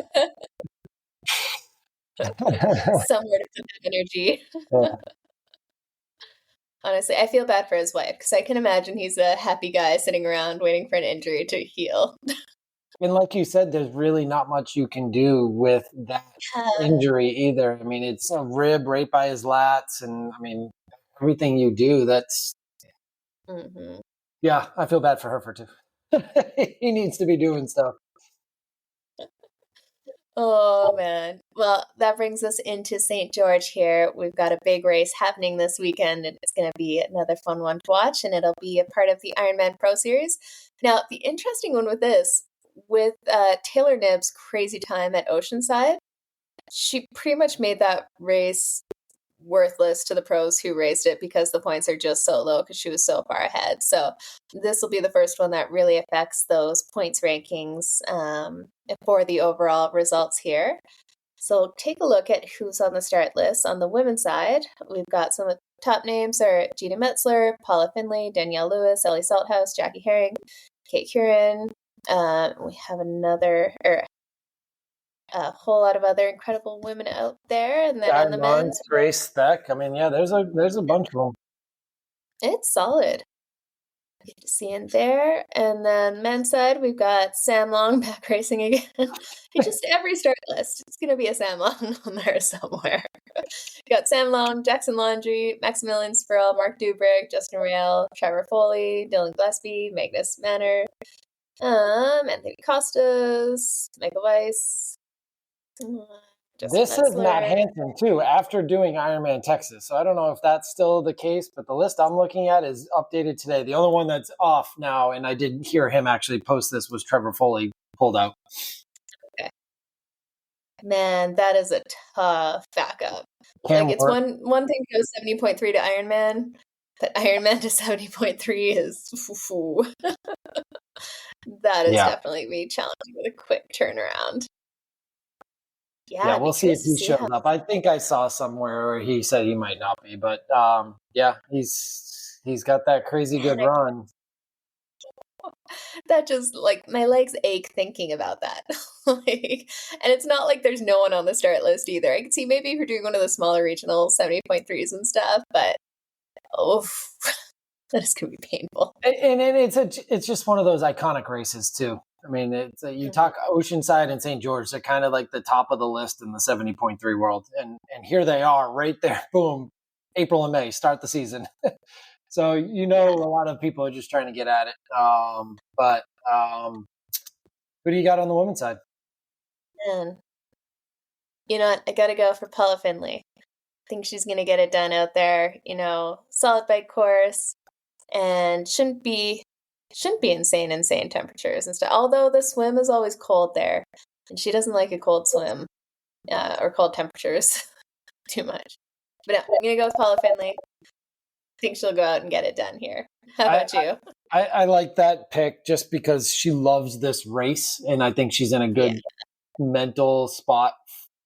Somewhere to put that energy. Yeah. Honestly, I feel bad for his wife because I can imagine he's a happy guy sitting around waiting for an injury to heal. And like you said, there's really not much you can do with that injury either. I mean, it's a rib right by his lats, and I mean, everything you do, that's... Mm-hmm. Yeah, I feel bad for her too. He needs to be doing stuff. Oh, man. Well, that brings us into St. George here. We've got a big race happening this weekend, and it's going to be another fun one to watch, and it'll be a part of the Ironman Pro Series. Now, the interesting one with this, with Taylor Knibb's crazy time at Oceanside, she pretty much made that race worthless to the pros who raced it because the points are just so low because she was so far ahead. So this will be the first one that really affects those points rankings for the overall results here. So take a look at who's on the start list. On the women's side, we've got some of the top names are Gina Metzler, Paula Finley, Danielle Lewis, Ellie Salthouse, Jackie Herring, Kate Curran. We have a whole lot of other incredible women out there. And then on the men's, Grace Beck. I mean, yeah, there's a bunch of them. It's solid. Good to see in there. And then men's side, we've got Sam Long back racing again. Just every start list, it's going to be a Sam Long on there somewhere. We got Sam Long, Jackson Laundry, Maximilian Spurl, Mark Dubrick, Justin Rail, Trevor Foley, Dylan Gillespie, Magnus Manor, Anthony Costas, Michael Weiss. This is Matt Hansen too, after doing Ironman Texas. So I don't know if that's still the case, but the list I'm looking at is updated today. The only one that's off now, and I didn't hear him actually post this, was Trevor Foley pulled out. Okay. Man, that is a tough backup. It's one thing to go 70.3 to Ironman, but Ironman to 70.3 is that is definitely be challenging with a quick turnaround. Yeah, we'll see if he shows up. I think I saw somewhere where he said he might not be, but he's got that crazy good run. That just my legs ache thinking about that. And it's not like there's no one on the start list either. I can see maybe if you're doing one of the smaller regional 70.3s and stuff, but that is gonna be painful. And it's just one of those iconic races too. I mean, it's you talk Oceanside and St. George, they're kind of like the top of the list in the 70.3 world. And here they are right there. Boom. April and May, start the season. So, a lot of people are just trying to get at it. But who do you got on the women's side? Man, you know what? I got to go for Paula Finley. I think she's going to get it done out there. Solid bike course, and shouldn't be insane temperatures and stuff. Although the swim is always cold there, and she doesn't like a cold swim or cold temperatures too much. But no, I'm gonna go with Paula Finley. I think she'll go out and get it done here. How about you? I like that pick just because she loves this race, and I think she's in a good mental spot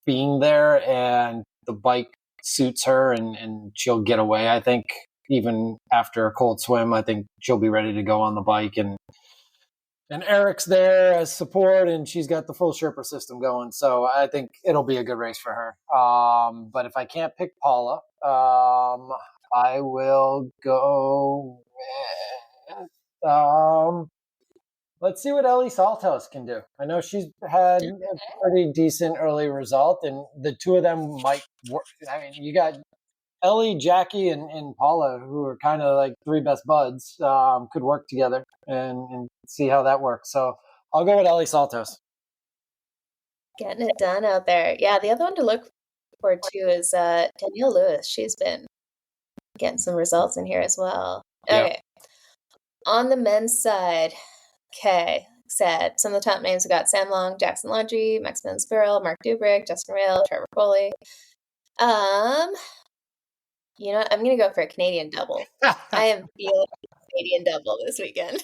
being there, and the bike suits her, and she'll get away. I think even after a cold swim, I think she'll be ready to go on the bike, and Eric's there as support, and she's got the full Sherpa system going. So I think it'll be a good race for her. But if I can't pick Paula, I will go with, let's see what Ellie Salthouse can do. I know she's had a pretty decent early result, and the two of them might work. I mean, you got Ellie, Jackie, and Paula, who are kind of like three best buds, could work together and see how that works. So I'll go with Ellie Salthouse. Getting it done out there. Yeah, the other one to look forward to is Danielle Lewis. She's been getting some results in here as well. Okay. Yep. On the men's side, said some of the top names we got Sam Long, Jackson Laundry, Maximilian Spurl, Mark Dubrick, Justin Rail, Trevor Foley. You know what? I'm going to go for a Canadian double. I am feeling Canadian double this weekend.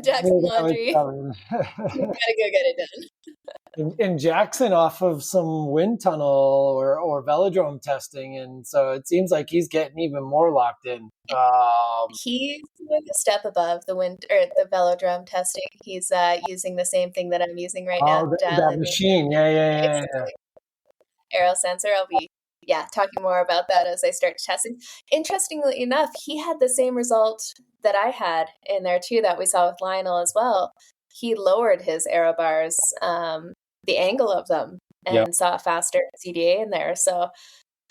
Jackson Laundry. You got to go get it done. And Jackson off of some wind tunnel or velodrome testing. And so it seems like he's getting even more locked in. He's like a step above the the velodrome testing. He's using the same thing that I'm using right now. That machine. Yeah. Aero sensor. I'll be talking more about that as I start testing. Interestingly enough, he had the same result that I had in there too, that we saw with Lionel as well. He lowered his aero bars, the angle of them, and saw a faster CDA in there. So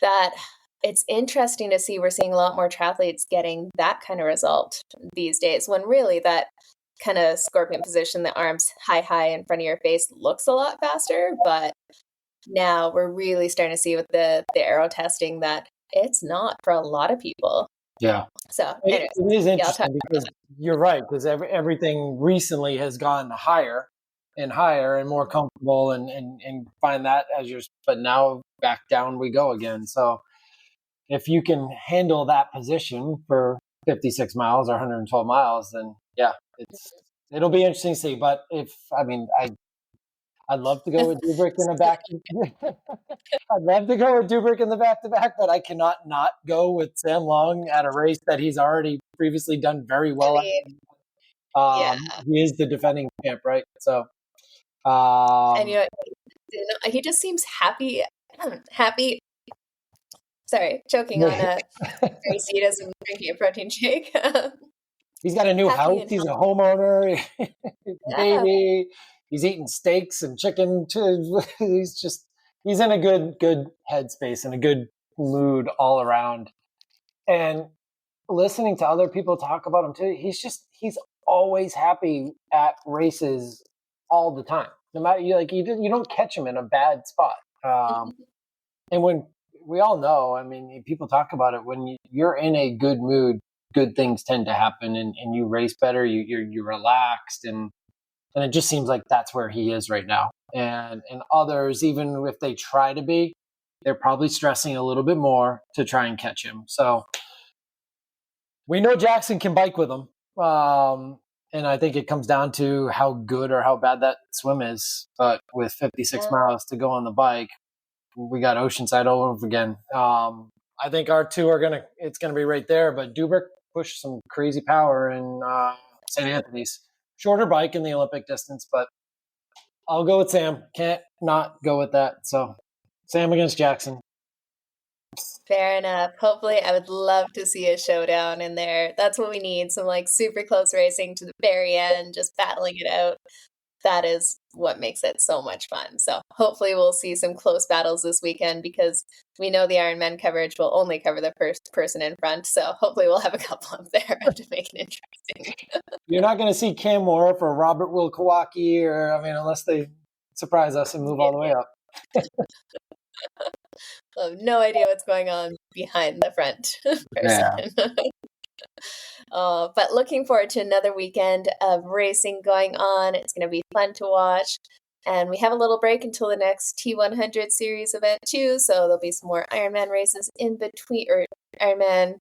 that it's interesting to see we're seeing a lot more triathletes getting that kind of result these days, when really that kind of scorpion position, the arms high in front of your face, looks a lot faster, but now we're really starting to see with the aero testing that it's not for a lot of people. Yeah. So it is interesting because you're right, because everything recently has gone higher and more comfortable and find that as but now back down we go again. So if you can handle that position for 56 miles or 112 miles, then yeah, it'll be interesting to see. But I'd love to go with Dubrick in the back. I'd love to go with Dubrick in the back-to-back, but I cannot not go with Sam Long at a race that he's already previously done very well at. Yeah. He is the defending champ, right? So, and he just seems happy. Happy. Sorry, choking on a race he doesn't drinking a protein shake. He's got a new house. He's a homeowner. He's a baby. He's eating steaks and chicken too. He's in a good headspace and a good mood all around. And listening to other people talk about him too, he's always happy at races all the time. No matter you don't catch him in a bad spot. And when we all know, I mean, people talk about it, when you're in a good mood, good things tend to happen, and you race better. You're relaxed, and it just seems like that's where he is right now. And others, even if they try to be, they're probably stressing a little bit more to try and catch him. So we know Jackson can bike with him, and I think it comes down to how good or how bad that swim is. But with 56 miles to go on the bike, we got Oceanside all over again. I think our two it's gonna be right there, but Dubrick pushed some crazy power in St. Anthony's. Shorter bike in the Olympic distance, but I'll go with Sam. Can't not go with that. So Sam against Jackson. Fair enough. Hopefully, I would love to see a showdown in there. That's what we need. Some super close racing to the very end, just battling it out. That is what makes it so much fun. So hopefully we'll see some close battles this weekend, because we know the Ironman coverage will only cover the first person in front. So hopefully we'll have a couple up there to make it interesting. You're not going to see Cam Moore or Robert Wilkowaki, unless they surprise us and move all the way up. I have no idea what's going on behind the front person. Yeah. But looking forward to another weekend of racing going on. It's going to be fun to watch. And we have a little break until the next T100 series event too. So there'll be some more Ironman races in between, or Ironman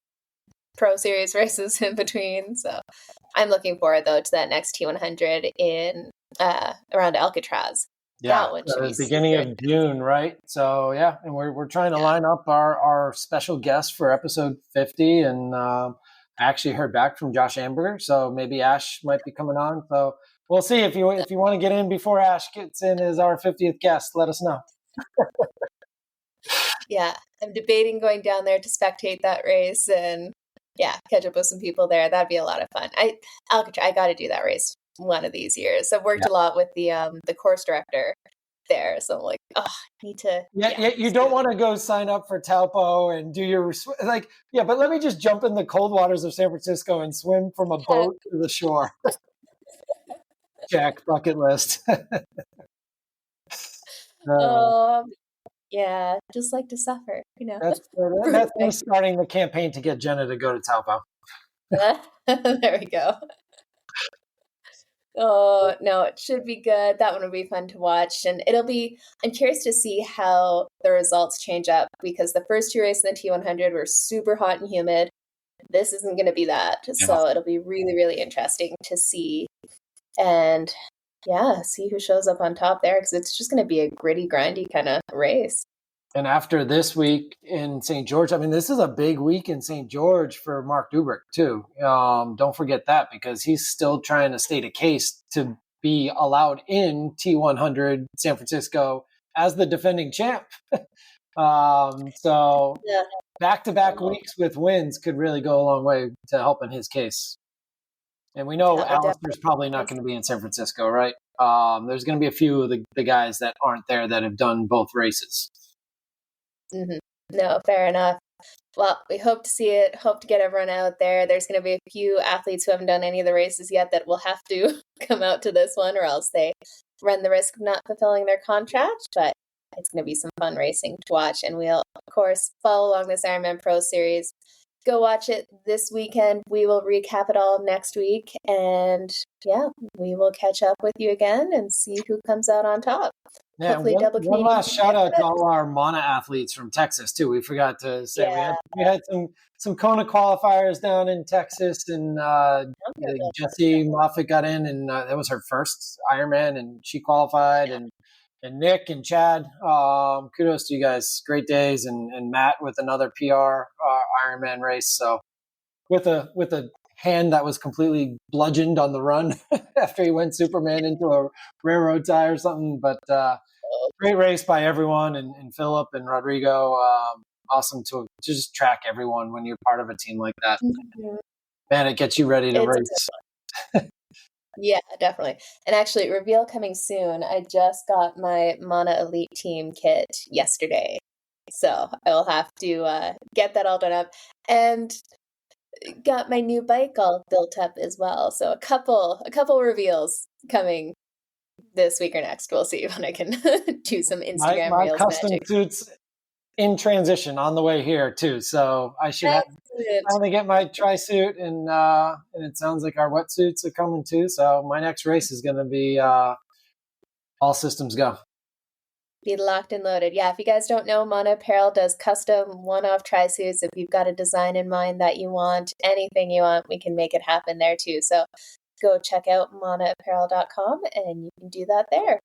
Pro Series races in between. So I'm looking forward though to that next T100 in around Alcatraz. Yeah, the beginning of June, right? So yeah, and we're trying to line up our special guest for episode 50, and I actually heard back from Josh Amberger, so maybe Ash might be coming on. So we'll see. If you want to get in before Ash gets in as our 50th guest, let us know. Yeah, I'm debating going down there to spectate that race and catch up with some people there. That'd be a lot of fun. I got to do that race one of these years. I've worked a lot with the course director there, so I'm like, I need to. Yeah, you don't want to go sign up for Taupo and do your but let me just jump in the cold waters of San Francisco and swim from a boat to the shore. Check, bucket list. Yeah, just like to suffer, That's me starting the campaign to get Jenna to go to Taupo. There we go. Oh, no, it should be good. That one will be fun to watch. And I'm curious to see how the results change up, because the first two races in the T100 were super hot and humid. This isn't going to be that. Yeah. So it'll be really, really interesting to see. And see who shows up on top there, because it's just going to be a gritty, grindy kind of race. And after this week in St. George, this is a big week in St. George for Mark Dubrick too. Don't forget that, because he's still trying to state a case to be allowed in T100 San Francisco as the defending champ. So back-to-back weeks with wins could really go a long way to helping his case. And we know Alistair's probably not going to be in San Francisco, right? There's going to be a few of the guys that aren't there that have done both races. Mm-hmm. No, fair enough. Well, we hope to see it, hope to get everyone out there. There's going to be a few athletes who haven't done any of the races yet that will have to come out to this one, or else they run the risk of not fulfilling their contract. But it's going to be some fun racing to watch. And we'll, of course, follow along this Ironman Pro Series. Go watch it this weekend. We will recap it all next week. And we will catch up with you again and see who comes out on top. Yeah, Hopefully double one Canadian. last shout out to all our Mana athletes from Texas too. We forgot to say we had some Kona qualifiers down in Texas, and Jessie Moffitt got in, and that was her first Ironman, and she qualified, and Nick and Chad. Kudos to you guys, great days, and Matt with another PR Ironman race. So with a hand that was completely bludgeoned on the run after he went Superman into a railroad tie or something, but. Great race by everyone, and Philip and Rodrigo. Awesome to just track everyone when you're part of a team like that. Mm-hmm. Man, it gets you ready to race. Yeah, definitely. And actually, reveal coming soon. I just got my Mana Elite Team kit yesterday. So I will have to get that all done up. And got my new bike all built up as well. So a couple reveals coming this week or next. We'll see when I can do some Instagram my reels custom magic. suits in transition on the way here too, so I should finally get my tri suit, and it sounds like our wetsuits are coming too. So my next race is going to be all systems go. Be locked and loaded. Yeah, if you guys don't know, Mana Apparel does custom one-off tri-suits. If you've got a design in mind that you want, anything you want, we can make it happen there too. So go check out manaapparel.com and you can do that there.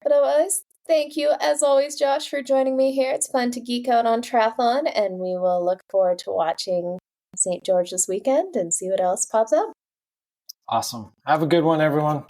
But otherwise, thank you as always, Josh, for joining me here. It's fun to geek out on triathlon, and we will look forward to watching St. George this weekend and see what else pops up. Awesome. Have a good one, everyone.